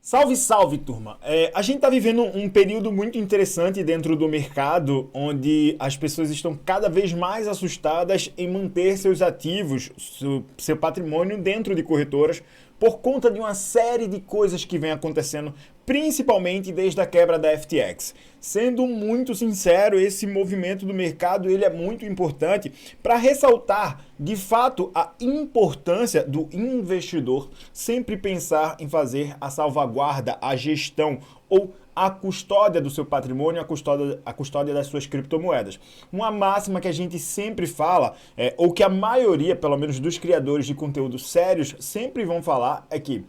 Salve, salve, turma! A gente está vivendo um período muito interessante dentro do mercado, onde as pessoas estão cada vez mais assustadas em manter seus ativos, seu patrimônio dentro de corretoras, por conta de uma série de coisas que vem acontecendo, principalmente desde a quebra da FTX. Sendo muito sincero, esse movimento do mercado ele é muito importante para ressaltar, de fato, a importância do investidor sempre pensar em fazer a salvaguarda, a gestão ou a custódia do seu patrimônio, a custódia das suas criptomoedas. Uma máxima que a gente sempre fala, ou que a maioria, pelo menos dos criadores de conteúdo sérios, sempre vão falar, é que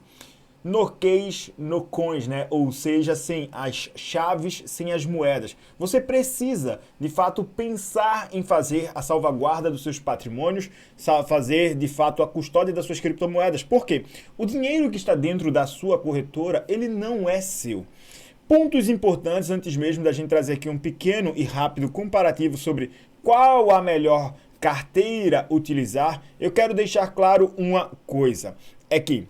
no case, no coins, né? Ou seja, sem as chaves, sem as moedas. Você precisa, de fato, pensar em fazer a salvaguarda dos seus patrimônios, fazer, de fato, a custódia das suas criptomoedas. Por quê? O dinheiro que está dentro da sua corretora, ele não é seu. Pontos importantes antes mesmo da gente trazer aqui um pequeno e rápido comparativo sobre qual a melhor carteira utilizar, eu quero deixar claro uma coisa, é que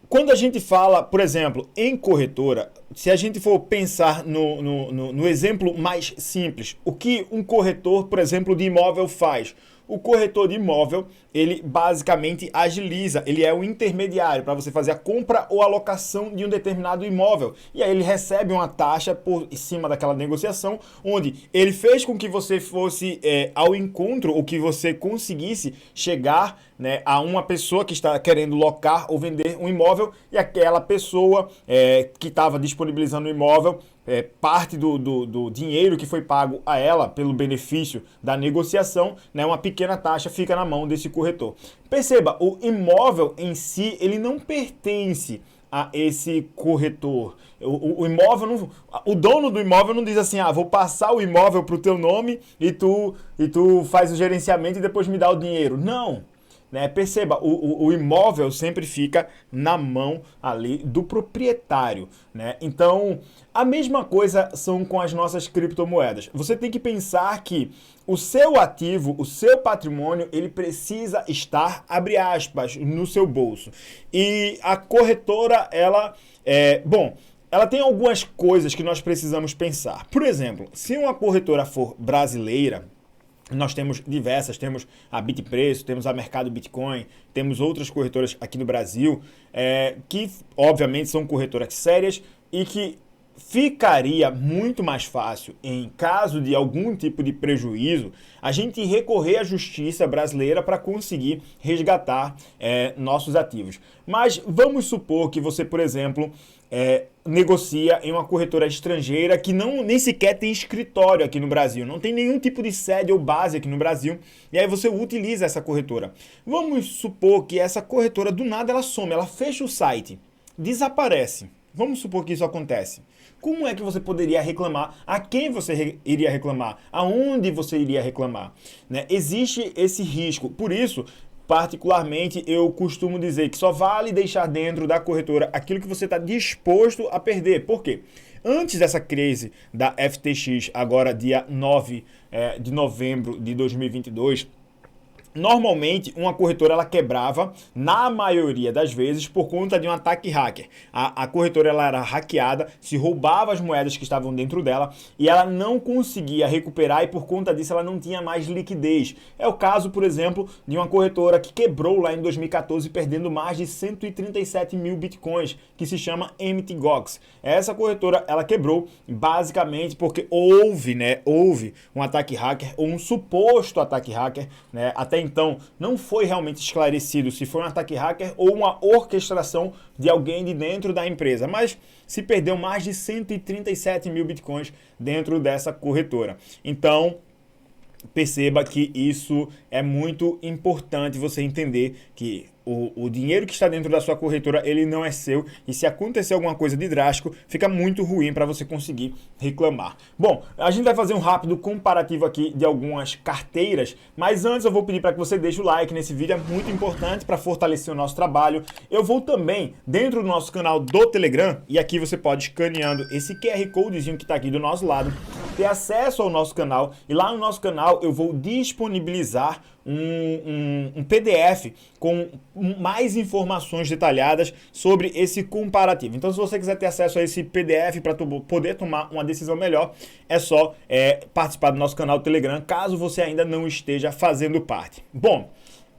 quando a gente fala, por exemplo, em corretora, se a gente for pensar no exemplo mais simples, o que um corretor, por exemplo, de imóvel faz? O corretor de imóvel, ele basicamente agiliza, ele é o intermediário para você fazer a compra ou a locação de um determinado imóvel. E aí ele recebe uma taxa por cima daquela negociação, onde ele fez com que você fosse ao encontro, ou que você conseguisse chegar, né, a uma pessoa que está querendo locar ou vender um imóvel, e aquela pessoa que estava disponibilizando o imóvel, parte do dinheiro que foi pago a ela pelo benefício da negociação, né, uma pequena taxa fica na mão desse corretor. Perceba, o imóvel em si, ele não pertence a esse corretor. O imóvel não, o dono do imóvel não diz assim, vou passar o imóvel para o teu nome e tu faz o gerenciamento e depois me dá o dinheiro. Não. Né? Perceba, o imóvel sempre fica na mão ali do proprietário, né? Então, a mesma coisa são com as nossas criptomoedas. Você tem que pensar que o seu ativo, o seu patrimônio, ele precisa estar, abre aspas, no seu bolso. E a corretora, ela tem algumas coisas que nós precisamos pensar. Por exemplo, se uma corretora for brasileira, nós temos diversas, temos a Bitpreço, temos a Mercado Bitcoin, temos outras corretoras aqui no Brasil, que obviamente são corretoras sérias e que ficaria muito mais fácil, em caso de algum tipo de prejuízo, a gente recorrer à justiça brasileira para conseguir resgatar nossos ativos. Mas vamos supor que você, por exemplo, negocia em uma corretora estrangeira que nem sequer tem escritório aqui no Brasil, não tem nenhum tipo de sede ou base aqui no Brasil, e aí você utiliza essa corretora. Vamos supor que essa corretora do nada ela some, ela fecha o site, desaparece. Vamos supor que isso acontece. Como é que você poderia reclamar? A quem você iria reclamar? Aonde você iria reclamar? Né? Existe esse risco. Por isso, particularmente, eu costumo dizer que só vale deixar dentro da corretora aquilo que você está disposto a perder. Por quê? Antes dessa crise da FTX, agora dia 9 de novembro de 2022, normalmente, uma corretora ela quebrava, na maioria das vezes, por conta de um ataque hacker. A corretora ela era hackeada, se roubava as moedas que estavam dentro dela e ela não conseguia recuperar e por conta disso ela não tinha mais liquidez. É o caso, por exemplo, de uma corretora que quebrou lá em 2014 perdendo mais de 137 mil bitcoins, que se chama Mt. Gox. Essa corretora ela quebrou basicamente porque houve um ataque hacker ou um suposto ataque hacker, né? Até então, não foi realmente esclarecido se foi um ataque hacker ou uma orquestração de alguém de dentro da empresa, mas se perdeu mais de 137 mil bitcoins dentro dessa corretora. Então, perceba que isso é muito importante você entender que o dinheiro que está dentro da sua corretora, ele não é seu, e se acontecer alguma coisa de drástico, fica muito ruim para você conseguir reclamar. Bom, a gente vai fazer um rápido comparativo aqui de algumas carteiras, mas antes eu vou pedir para que você deixe o like nesse vídeo, é muito importante para fortalecer o nosso trabalho. Eu vou também, dentro do nosso canal do Telegram, e aqui você pode escaneando esse QR Codezinho que está aqui do nosso lado, ter acesso ao nosso canal. E lá no nosso canal eu vou disponibilizar um PDF com mais informações detalhadas sobre esse comparativo. Então, se você quiser ter acesso a esse PDF para poder tomar uma decisão melhor, é só participar do nosso canal do Telegram, caso você ainda não esteja fazendo parte. Bom,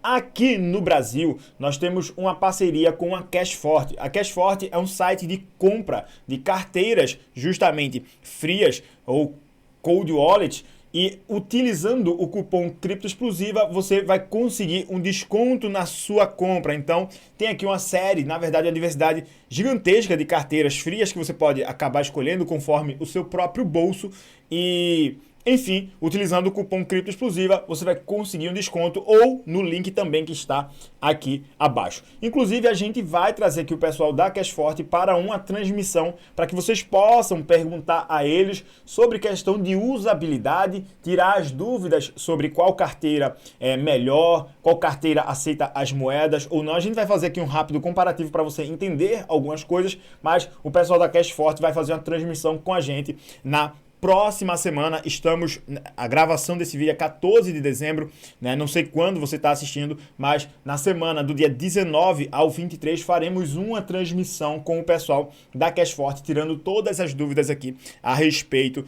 aqui no Brasil, nós temos uma parceria com a Cashforte. A Cashforte é um site de compra de carteiras justamente frias ou cold wallet, e utilizando o cupom CRIPTOEXPLOSIVA, você vai conseguir um desconto na sua compra. Então, tem aqui uma série, na verdade, uma diversidade gigantesca de carteiras frias que você pode acabar escolhendo conforme o seu próprio bolso. E, enfim, utilizando o cupom CRIPTOEXPLOSIVA, você vai conseguir um desconto ou no link também que está aqui abaixo. Inclusive, a gente vai trazer aqui o pessoal da Cashforte para uma transmissão para que vocês possam perguntar a eles sobre questão de usabilidade, tirar as dúvidas sobre qual carteira é melhor, qual carteira aceita as moedas ou não. A gente vai fazer aqui um rápido comparativo para você entender algumas coisas, mas o pessoal da Cashforte vai fazer uma transmissão com a gente na próxima semana. Estamos, a gravação desse vídeo é 14 de dezembro, né? Não sei quando você está assistindo, mas na semana do dia 19 ao 23 faremos uma transmissão com o pessoal da Cashforte, tirando todas as dúvidas aqui a respeito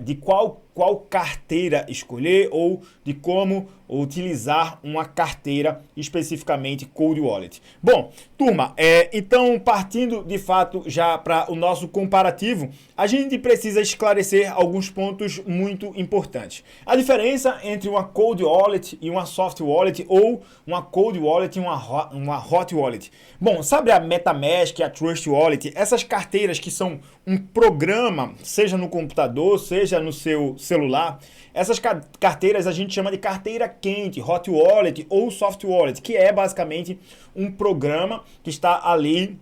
de qual carteira escolher ou de como utilizar uma carteira especificamente cold wallet. Bom, turma, então partindo de fato já para o nosso comparativo, a gente precisa esclarecer alguns pontos muito importantes. A diferença entre uma cold wallet e uma soft wallet ou uma cold wallet e uma hot wallet. Bom, sabe a MetaMask, a Trust Wallet, essas carteiras que são um programa, seja no computador, seja no seu celular, essas carteiras a gente chama de carteira quente, hot wallet ou soft wallet, que é basicamente um programa que está ali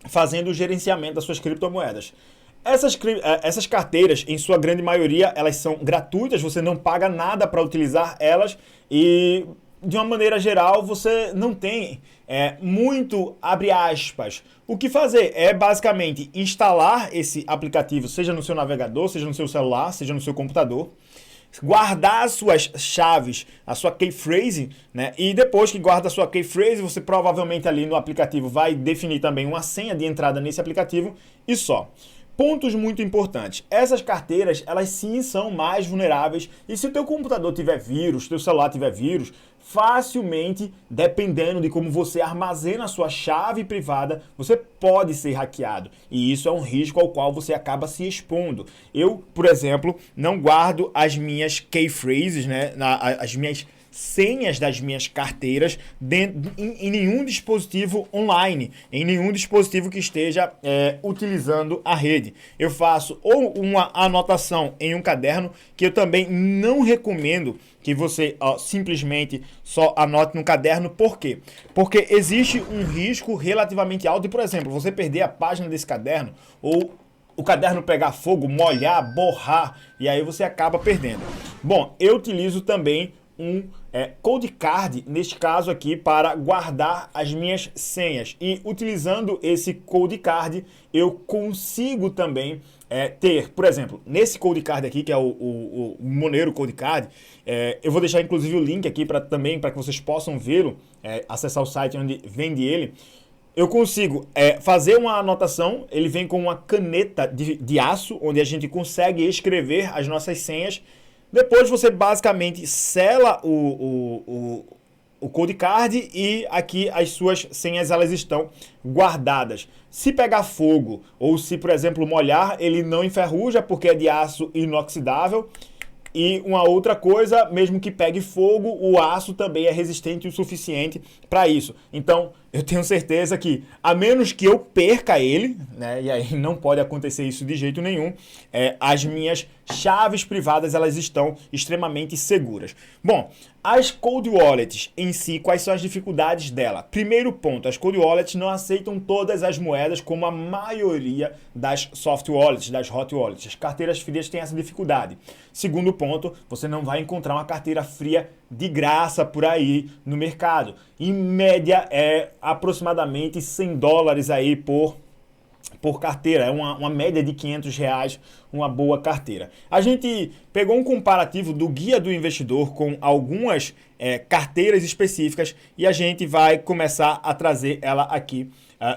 fazendo o gerenciamento das suas criptomoedas. Essas carteiras, em sua grande maioria, elas são gratuitas, você não paga nada para utilizar elas e, de uma maneira geral, você não tem muito, abre aspas, o que fazer. É basicamente instalar esse aplicativo, seja no seu navegador, seja no seu celular, seja no seu computador, guardar as suas chaves, a sua key phrase, né? E depois que guarda a sua key phrase, você provavelmente ali no aplicativo vai definir também uma senha de entrada nesse aplicativo e só. Pontos muito importantes. Essas carteiras, elas sim são mais vulneráveis e se o teu computador tiver vírus, teu celular tiver vírus, facilmente, dependendo de como você armazena a sua chave privada, você pode ser hackeado. E isso é um risco ao qual você acaba se expondo. Eu, por exemplo, não guardo as minhas key phrases, né, as minhas senhas das minhas carteiras em nenhum dispositivo online, em nenhum dispositivo que esteja utilizando a rede. Eu faço ou uma anotação em um caderno, que eu também não recomendo que você simplesmente só anote no caderno. Por quê? Porque existe um risco relativamente alto de, por exemplo, você perder a página desse caderno ou o caderno pegar fogo, molhar, borrar, e aí você acaba perdendo. Bom, eu utilizo também um Cold Card, neste caso aqui, para guardar as minhas senhas. E utilizando esse Cold Card, eu consigo também ter, por exemplo, nesse Cold Card aqui, que é o Monero Cold Card, eu vou deixar inclusive o link aqui também para que vocês possam vê-lo, acessar o site onde vende ele. Eu consigo fazer uma anotação, ele vem com uma caneta de aço, onde a gente consegue escrever as nossas senhas. Depois você basicamente sela o Cold Card e aqui as suas senhas elas estão guardadas. Se pegar fogo ou se, por exemplo, molhar, ele não enferruja porque é de aço inoxidável. E uma outra coisa, mesmo que pegue fogo, o aço também é resistente o suficiente para isso. Então, eu tenho certeza que, a menos que eu perca ele, né, e aí não pode acontecer isso de jeito nenhum, as minhas chaves privadas elas estão extremamente seguras. Bom, as cold wallets em si, quais são as dificuldades dela? Primeiro ponto, as cold wallets não aceitam todas as moedas como a maioria das soft wallets, das hot wallets. As carteiras frias têm essa dificuldade. Segundo ponto, você não vai encontrar uma carteira fria de graça por aí no mercado. Em média é aproximadamente $100 aí por por carteira, é uma média de R$ 500, uma boa carteira. A gente pegou um comparativo do Guia do Investidor com algumas carteiras específicas e a gente vai começar a trazer ela aqui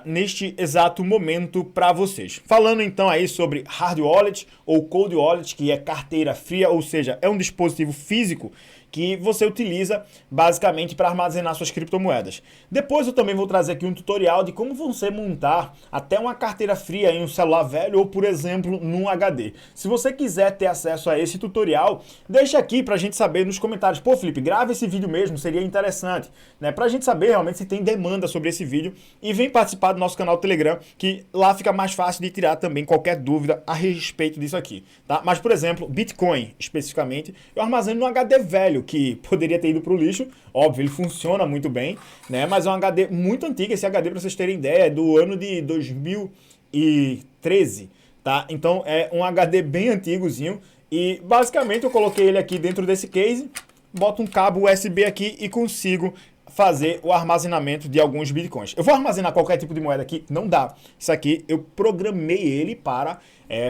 neste exato momento para vocês. Falando então aí sobre Hard Wallet ou Cold Wallet, que é carteira fria, ou seja, é um dispositivo físico que você utiliza basicamente para armazenar suas criptomoedas. Depois eu também vou trazer aqui um tutorial de como você montar até uma carteira fria em um celular velho ou, por exemplo, num HD. Se você quiser ter acesso a esse tutorial, deixa aqui para a gente saber nos comentários. Pô, Felipe, grava esse vídeo mesmo, seria interessante, né? Para a gente saber realmente se tem demanda sobre esse vídeo e vem participar do nosso canal Telegram, que lá fica mais fácil de tirar também qualquer dúvida a respeito disso aqui, tá? Mas, por exemplo, Bitcoin especificamente, eu armazeno num HD velho, que poderia ter ido para o lixo, óbvio, ele funciona muito bem, né? Mas é um HD muito antigo, esse HD, para vocês terem ideia, é do ano de 2013, tá? Então é um HD bem antigozinho e basicamente eu coloquei ele aqui dentro desse case, boto um cabo USB aqui e consigo fazer o armazenamento de alguns bitcoins. Eu vou armazenar qualquer tipo de moeda aqui? Não dá. Isso aqui eu programei ele para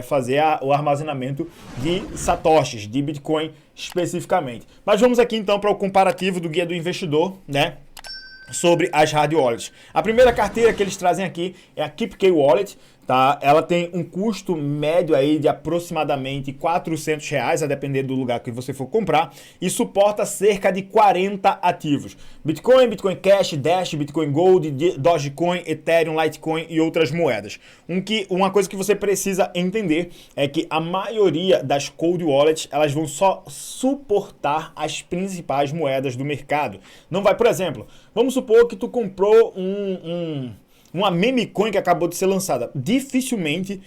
fazer o armazenamento de satoshis, de bitcoin especificamente. Mas vamos aqui então para o comparativo do Guia do Investidor, né? Sobre as hard wallets. A primeira carteira que eles trazem aqui é a KeepK Wallet, tá? Ela tem um custo médio aí de aproximadamente R$ 400, a depender do lugar que você for comprar, e suporta cerca de 40 ativos. Bitcoin, Bitcoin Cash, Dash, Bitcoin Gold, Dogecoin, Ethereum, Litecoin e outras moedas. Uma coisa que você precisa entender é que a maioria das cold wallets, elas vão só suportar as principais moedas do mercado. Não vai, por exemplo, vamos supor que tu comprou uma meme coin que acabou de ser lançada. Dificilmente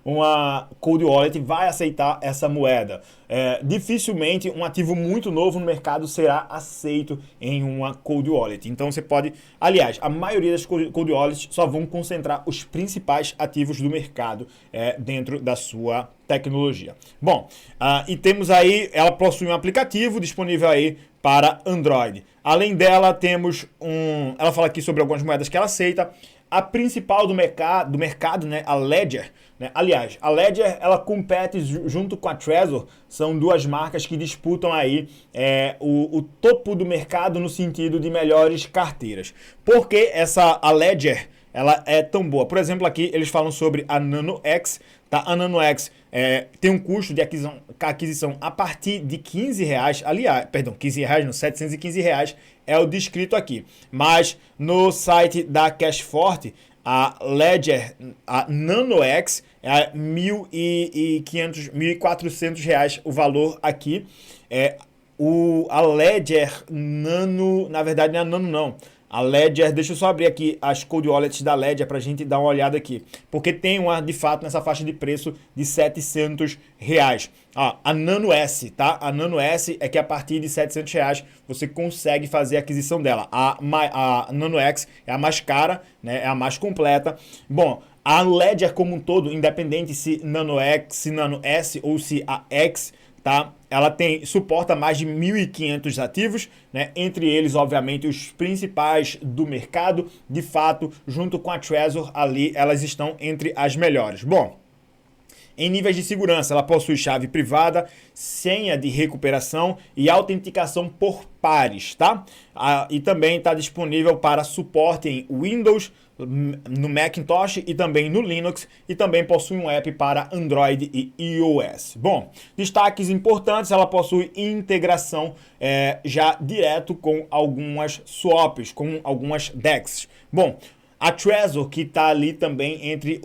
uma cold wallet vai aceitar essa moeda. Dificilmente um ativo muito novo no mercado será aceito em uma cold wallet. Então você pode... Aliás, a maioria das cold wallets só vão concentrar os principais ativos do mercado dentro da sua tecnologia. Bom, e temos aí... Ela possui um aplicativo disponível aí para Android. Além dela, temos ela fala aqui sobre algumas moedas que ela aceita. A principal do mercado, né, a Ledger, né? Aliás, a Ledger, ela compete junto com a Trezor, são duas marcas que disputam aí o topo do mercado no sentido de melhores carteiras. Por que a Ledger ela é tão boa? Por exemplo, aqui eles falam sobre a NanoX, tá? A NanoX tem um custo de aquisição a partir de R$ 15, aliás, perdão, R$ 15 não, R$ 715 é o descrito aqui. Mas no site da Cashforte, a Ledger, a NanoX, é R$ 1.400 o valor aqui. A Ledger Nano, na verdade não é a Nano não. A Ledger, deixa eu só abrir aqui as cold wallets da Ledger para a gente dar uma olhada aqui. Porque tem uma, de fato, nessa faixa de preço de R$ 700. A Nano S, tá? A Nano S é que a partir de R$ 700 você consegue fazer a aquisição dela. A Nano X é a mais cara, né? É a mais completa. Bom, a Ledger como um todo, independente se Nano X, se Nano S ou se a X, tá? Ela suporta mais de 1.500 ativos, né? Entre eles, obviamente, os principais do mercado. De fato, junto com a Trezor, ali elas estão entre as melhores. Bom, em níveis de segurança, ela possui chave privada, senha de recuperação e autenticação por pares, tá? E também está disponível para suporte em Windows, no Macintosh e também no Linux, e também possui um app para Android e iOS. Bom, destaques importantes, ela possui integração já direto com algumas swaps, com algumas DEXs. Bom, a Trezor, que está ali também entre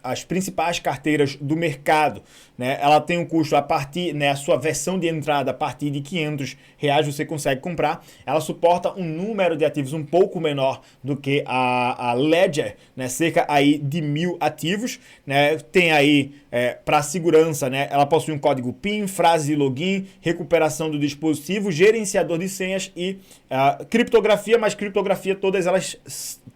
as principais carteiras do mercado, né? Ela tem um custo a partir, né, a sua versão de entrada a partir de R$ 500 você consegue comprar. Ela suporta um número de ativos um pouco menor do que a Ledger, né? Cerca aí de 1.000 ativos, né? Tem aí para segurança, né? Ela possui um código PIN, frase de login, recuperação do dispositivo, gerenciador de senhas e criptografia, mas criptografia todas elas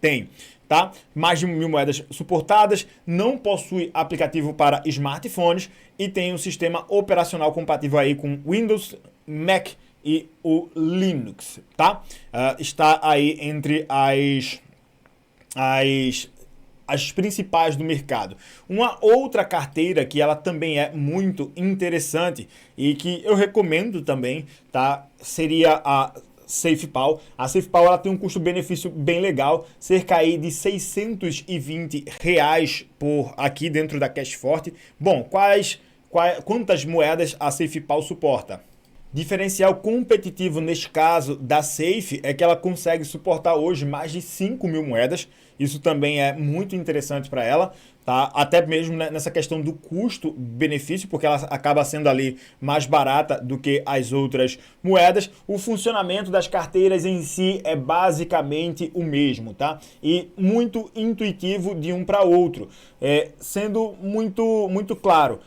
têm. Tá? Mais de 1.000 moedas suportadas, não possui aplicativo para smartphones e tem um sistema operacional compatível aí com Windows, Mac e o Linux, tá? Está aí entre as as principais do mercado. Uma outra carteira que ela também é muito interessante e que eu recomendo também, tá? Seria a SafePal. A SafePal ela tem um custo-benefício bem legal, cerca aí de R$ 620 por aqui dentro da CashForte. Bom, quantas moedas a SafePal suporta? Diferencial competitivo neste caso da Safe é que ela consegue suportar hoje mais de 5.000 moedas. Isso também é muito interessante para ela, tá? Até mesmo nessa questão do custo-benefício, porque ela acaba sendo ali mais barata do que as outras moedas. O funcionamento das carteiras em si é basicamente o mesmo, tá? E muito intuitivo de um para outro, sendo muito claro.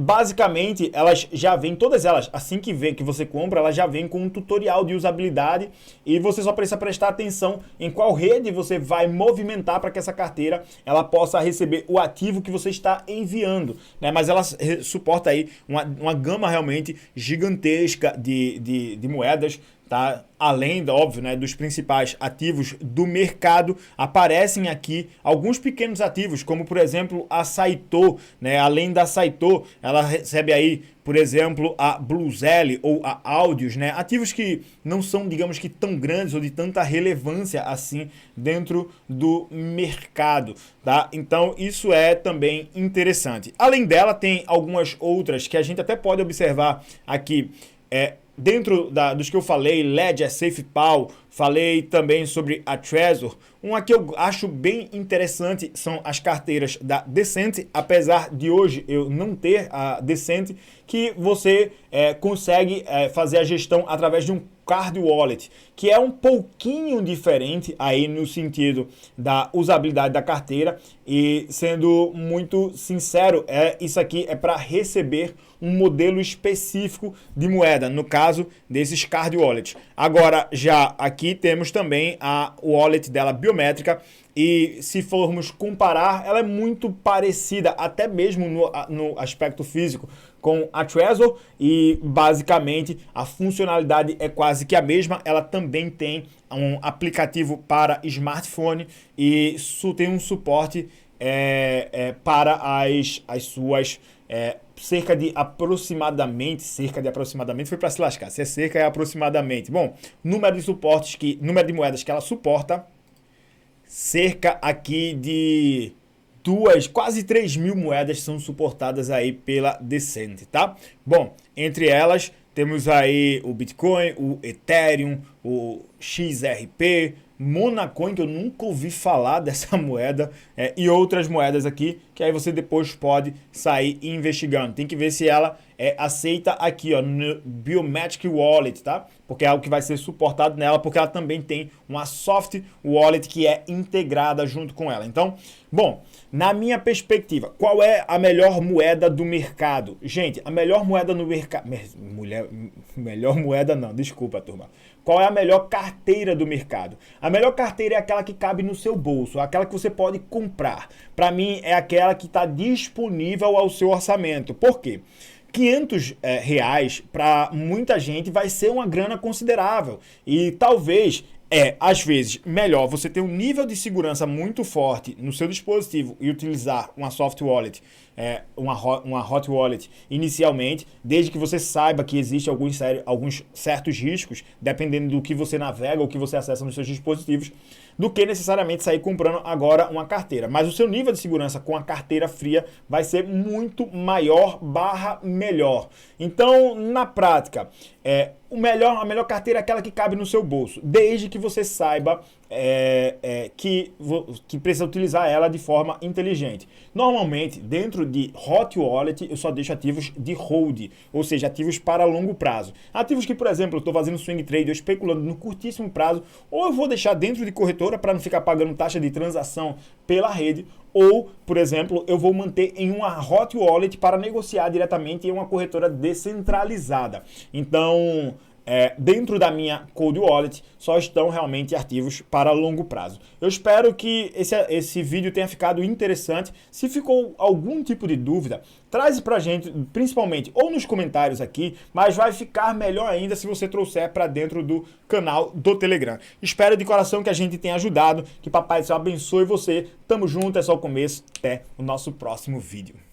Basicamente, elas já vêm, todas elas, assim que você compra, elas já vêm com um tutorial de usabilidade e você só precisa prestar atenção em qual rede você vai movimentar para que essa carteira ela possa receber o ativo que você está enviando, né? Mas ela suporta aí uma gama realmente gigantesca de moedas, tá? Além, óbvio, né, dos principais ativos do mercado, aparecem aqui alguns pequenos ativos, como por exemplo a Saito, né? Além da Saito, ela recebe aí, por exemplo, a Bluzelle ou a Audios, né? Ativos que não são, digamos que, tão grandes ou de tanta relevância assim dentro do mercado, tá? Então isso é também interessante. Além dela, tem algumas outras que a gente até pode observar aqui, dentro dos que eu falei, Ledger, SafePal, falei também sobre a Trezor. Uma que eu acho bem interessante são as carteiras da Decent, apesar de hoje eu não ter a Decent, que você consegue fazer a gestão através de um Card Wallet, que é um pouquinho diferente aí no sentido da usabilidade da carteira e, sendo muito sincero, isso aqui é para receber um modelo específico de moeda, no caso desses Card Wallets. Agora, já aqui temos também a wallet dela biométrica e, se formos comparar, ela é muito parecida, até mesmo no aspecto físico, com a Trezor e basicamente a funcionalidade é quase que a mesma. Ela também tem um aplicativo para smartphone e tem um suporte para as suas cerca de aproximadamente foi para se lascar, se é cerca é aproximadamente. Bom, número de moedas que ela suporta, cerca aqui de quase 3.000 moedas são suportadas aí pela Decent, tá? Bom, entre elas temos aí o Bitcoin, o Ethereum, o XRP, Monacoin, que eu nunca ouvi falar dessa moeda, e outras moedas aqui, que aí você depois pode sair investigando. Tem que ver se ela aceita aqui, ó, no Biometric Wallet, tá? Porque é algo que vai ser suportado nela, porque ela também tem uma soft wallet que é integrada junto com ela. Então, bom, na minha perspectiva, qual é a melhor moeda do mercado? Gente, a melhor moeda no mercado... Melhor moeda não, desculpa, turma. Qual é a melhor carteira do mercado? A melhor carteira é aquela que cabe no seu bolso, aquela que você pode comprar. Para mim, é aquela que está disponível ao seu orçamento. Por quê? R$ 500 para muita gente vai ser uma grana considerável. E talvez às vezes, melhor você ter um nível de segurança muito forte no seu dispositivo e utilizar uma soft wallet, uma hot wallet inicialmente, desde que você saiba que existem alguns certos riscos, dependendo do que você navega ou que você acessa nos seus dispositivos, do que necessariamente sair comprando agora uma carteira. Mas o seu nível de segurança com a carteira fria vai ser muito maior / melhor. Então, na prática, a melhor carteira é aquela que cabe no seu bolso, desde que você saiba que precisa utilizar ela de forma inteligente. Normalmente, dentro de Hot Wallet, eu só deixo ativos de hold, ou seja, ativos para longo prazo. Ativos que, por exemplo, eu estou fazendo swing trade ou especulando no curtíssimo prazo, ou eu vou deixar dentro de corretora para não ficar pagando taxa de transação pela rede, ou, por exemplo, eu vou manter em uma hot wallet para negociar diretamente em uma corretora descentralizada. Então, dentro da minha Cold Wallet só estão realmente ativos para longo prazo. Eu espero que esse vídeo tenha ficado interessante. Se ficou algum tipo de dúvida, traz pra gente, principalmente ou nos comentários aqui, mas vai ficar melhor ainda se você trouxer para dentro do canal do Telegram. Espero de coração que a gente tenha ajudado, que Papai do Céu abençoe você. Tamo junto, é só o começo. Até o nosso próximo vídeo.